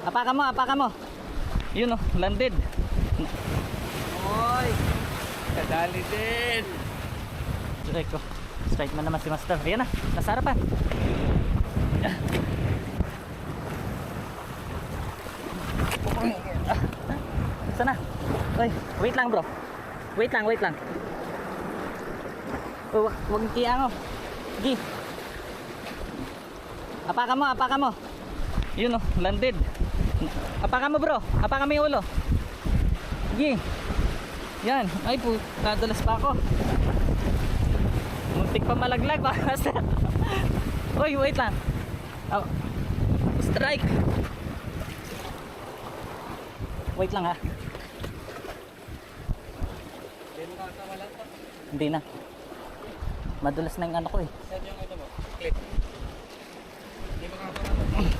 Apakan mo. Yun oh, landed. Oy! Kadali din! Direct ko. Strike man naman si Master. Ayan na, nasa harapan. Sana? Oy, wait lang bro. Wait lang. Oh, wag kiyang oh. Gi. Apakan mo. Yun oh, landed. Apakan mo bro. Apakan mo yung ulo. Gi. Yan. Ay po, kadalas pa ako. Muntik pa malaglag pa. Oy, wait lang. Oh. Strike. Wait lang ha. Hindi mo kakawala to. Hindi na. Madulas na yung ano ko eh. Saan yung ano mo? Clip. Hindi mo kakawala.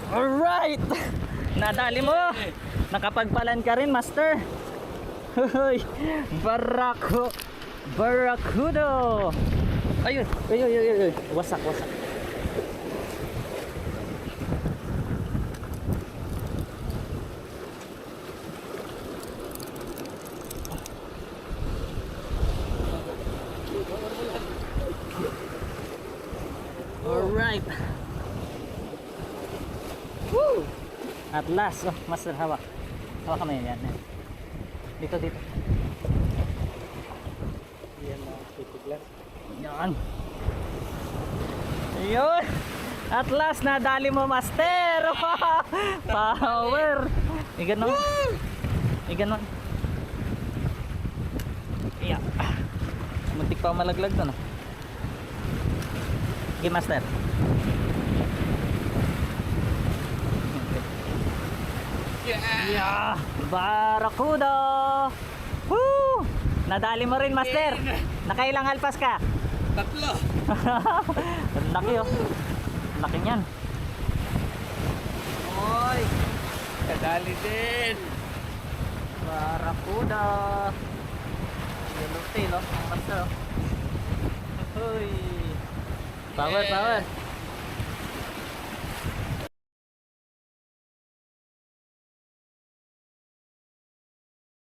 Alright! Nadali mo! Nakapagpalan ka rin, Master! Hoy! Barracudo! Ayun! Wasak! Alright! Woo! At last, oh, Master, hawak kami yan. Dito. Yan na, titiglas. Yan. Ayun! At last, nadali mo, Master! Power! Iganon. Yeah. Muntik pa malaglag to, no? Okay, Master. Yeah! Barracuda! Woo! Nadali mo rin, Master. Nakailang alpas ka? 3! Ang laki oh. Ang laki niyan. Oy! Kadali din! Barracuda. Yellow tail oh, Master oh. Hoy. Power.